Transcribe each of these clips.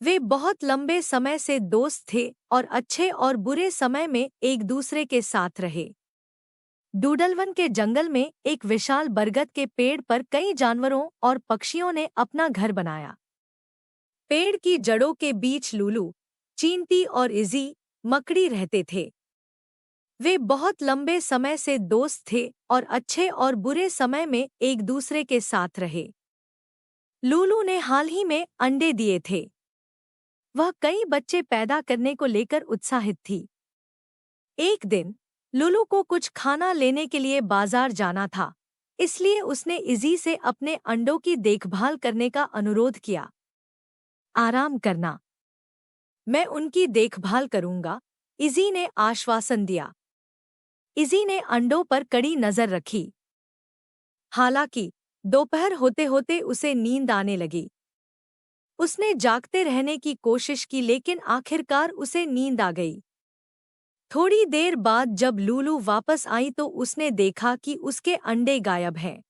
वे बहुत लंबे समय से दोस्त थे और अच्छे और बुरे समय में एक दूसरे के साथ रहे। डूडलवन के जंगल में एक विशाल बरगद के पेड़ पर कई जानवरों और पक्षियों ने अपना घर बनाया। पेड़ की जड़ों के बीच लूलू, चींटी और इजी मकड़ी रहते थे। वे बहुत लंबे समय से दोस्त थे और अच्छे और बुरे समय में एक दूसरे के साथ रहे। लूलू ने हाल ही में अंडे दिए थे। वह कई बच्चे पैदा करने को लेकर उत्साहित थी। एक दिन लुलू को कुछ खाना लेने के लिए बाजार जाना था, इसलिए उसने इजी से अपने अंडों की देखभाल करने का अनुरोध किया। आराम करना, मैं उनकी देखभाल करूंगा, इजी ने आश्वासन दिया। इजी ने अंडों पर कड़ी नजर रखी। हालांकि दोपहर होते होते उसे नींद आने लगी। उसने जागते रहने की कोशिश की, लेकिन आखिरकार उसे नींद आ गई। थोड़ी देर बाद जब लूलू वापस आई तो उसने देखा कि उसके अंडे गायब हैं।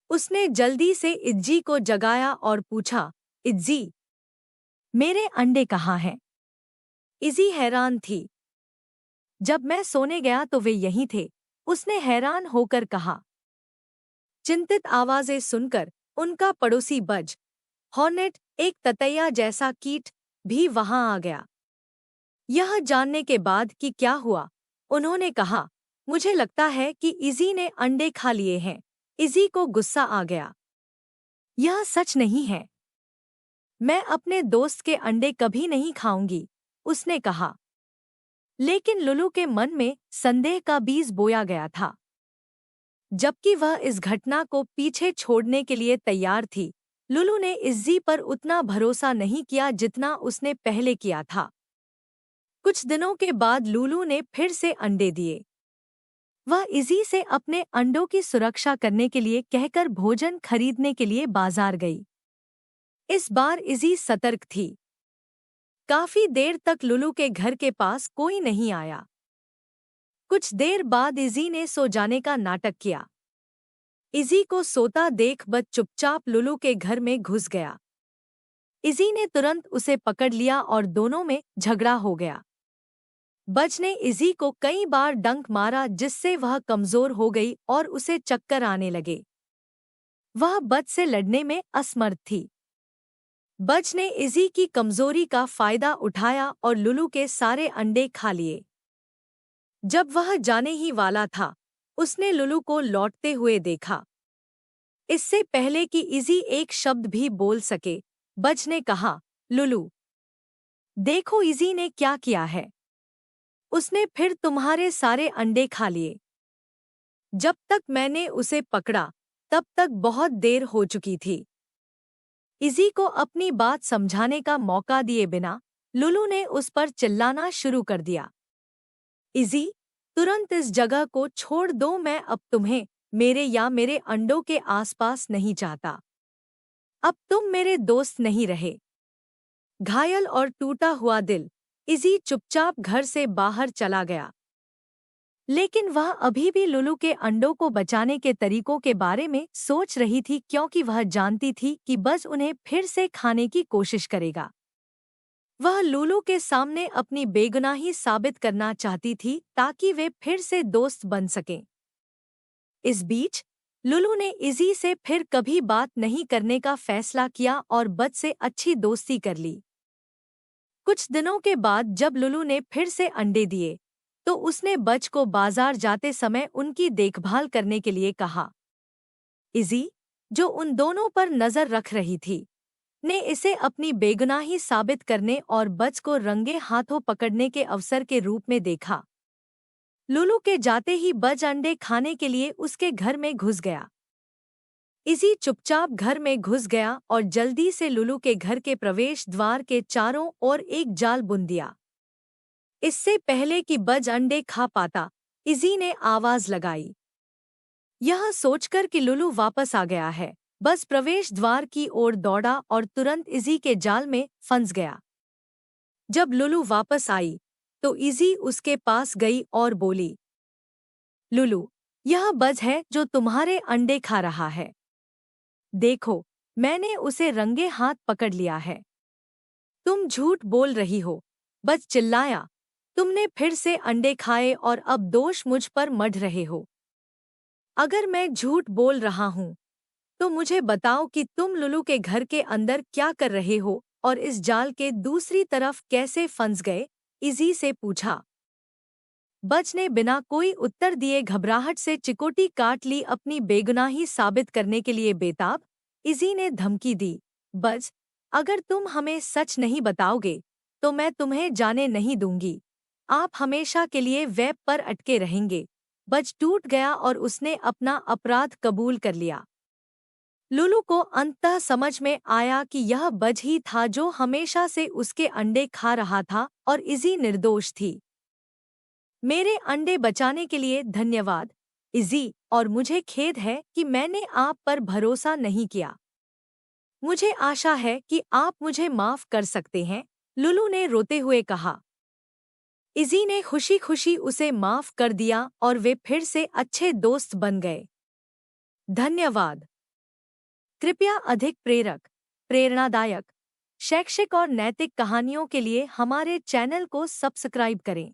उसने जल्दी से इज्जी को जगाया और पूछा, इज्जी, मेरे अंडे कहाँ हैं? इजी हैरान थी। जब मैं सोने गया तो वे यहीं थे, उसने हैरान होकर कहा। चिंतित आवाजें सुनकर उनका पड़ोसी बज, हॉर्नेट, एक ततैया जैसा कीट, भी वहां आ गया। यह जानने के बाद कि क्या हुआ, उन्होंने कहा, मुझे लगता है कि इजी ने अंडे खा लिए हैं। इजी को गुस्सा आ गया। यह सच नहीं है। मैं अपने दोस्त के अंडे कभी नहीं खाऊंगी, उसने कहा। लेकिन लुलू के मन में संदेह का बीज बोया गया था। जबकि वह इस घटना को पीछे छोड़ने के लिए तैयार थी, लुलू ने इज्जी पर उतना भरोसा नहीं किया जितना उसने पहले किया था। कुछ दिनों के बाद लूलू ने फिर से अंडे दिए। वह इजी से अपने अंडों की सुरक्षा करने के लिए कहकर भोजन खरीदने के लिए बाजार गई। इस बार इजी सतर्क थी। काफी देर तक लुलू के घर के पास कोई नहीं आया। कुछ देर बाद इजी ने सो जाने का नाटक किया। इजी को सोता देख बज चुपचाप लुलू के घर में घुस गया। इजी ने तुरंत उसे पकड़ लिया और दोनों में झगड़ा हो गया। बज ने इजी को कई बार डंक मारा, जिससे वह कमजोर हो गई और उसे चक्कर आने लगे। वह बज से लड़ने में असमर्थ थी। बज ने इजी की कमजोरी का फायदा उठाया और लुलू के सारे अंडे खा लिए। जब वह जाने ही वाला था, उसने लुलू को लौटते हुए देखा। इससे पहले कि इजी एक शब्द भी बोल सके, बज ने कहा, लुलू, देखो इजी ने क्या किया है। उसने फिर तुम्हारे सारे अंडे खा लिए। जब तक मैंने उसे पकड़ा, तब तक बहुत देर हो चुकी थी। इजी को अपनी बात समझाने का मौका दिए बिना लुलू ने उस पर चिल्लाना शुरू कर दिया। इजी, तुरंत इस जगह को छोड़ दो, मैं अब तुम्हें मेरे या मेरे अंडों के आसपास नहीं चाहता। अब तुम मेरे दोस्त नहीं रहे। घायल और टूटा हुआ दिल, इजी चुपचाप घर से बाहर चला गया। लेकिन वह अभी भी लुलू के अंडों को बचाने के तरीकों के बारे में सोच रही थी, क्योंकि वह जानती थी कि बस उन्हें फिर से खाने की कोशिश करेगा। वह लुलू के सामने अपनी बेगुनाही साबित करना चाहती थी ताकि वे फिर से दोस्त बन सकें। इस बीच लुलू ने इजी से फिर कभी बात नहीं करने का फैसला किया और बज से अच्छी दोस्ती कर ली। कुछ दिनों के बाद जब लुलू ने फिर से अंडे दिए, तो उसने बज को बाजार जाते समय उनकी देखभाल करने के लिए कहा। इजी, जो उन दोनों पर नजर रख रही थी, ने इसे अपनी बेगुनाही साबित करने और बज को रंगे हाथों पकड़ने के अवसर के रूप में देखा। लुलू के जाते ही बज अंडे खाने के लिए उसके घर में घुस गया। इजी चुपचाप घर में घुस गया और जल्दी से लुलू के घर के प्रवेश द्वार के चारों ओर एक जाल बुन दिया। इससे पहले कि बज अंडे खा पाता, इजी ने आवाज लगाई। यह सोचकर कि लुलू वापस आ गया है, बस प्रवेश द्वार की ओर दौड़ा और तुरंत इजी के जाल में फंस गया। जब लुलू वापस आई, तो इजी उसके पास गई और बोली, लुलू, यह बज है जो तुम्हारे अंडे खा रहा है। देखो, मैंने उसे रंगे हाथ पकड़ लिया है। तुम झूठ बोल रही हो, बज चिल्लाया। तुमने फिर से अंडे खाए और अब दोष मुझ पर मढ़ रहे हो। अगर मैं झूठ बोल रहा हूँ, तो मुझे बताओ कि तुम लुलू के घर के अंदर क्या कर रहे हो और इस जाल के दूसरी तरफ कैसे फंस गए? इज़ी से पूछा। बज ने बिना कोई उत्तर दिए घबराहट से चिकोटी काट ली, अपनी बेगुनाही साबित करने के लिए बेताब। इज़ी ने धमकी दी, बज, अगर तुम हमें सच नहीं बताओगे, तो मैं तुम्हें जाने नहीं दूंगी। आप हमेशा के लिए वेब पर अटके रहेंगे। बज टूट गया और उसने अपना अपराध कबूल कर लिया। लुलू को अंततः समझ में आया कि यह बज ही था जो हमेशा से उसके अंडे खा रहा था और इज़ी निर्दोष थी। मेरे अंडे बचाने के लिए धन्यवाद, इज़ी, और मुझे खेद है कि मैंने आप पर भरोसा नहीं किया। मुझे आशा है कि आप मुझे माफ कर सकते हैं, लुलू ने रोते हुए कहा। इज़ी ने खुशी-खुशी उसे माफ कर दिया और वे फिर से अच्छे दोस्त बन गए। धन्यवाद। कृपया अधिक प्रेरक, प्रेरणादायक, शैक्षिक और नैतिक कहानियों के लिए हमारे चैनल को सब्सक्राइब करें।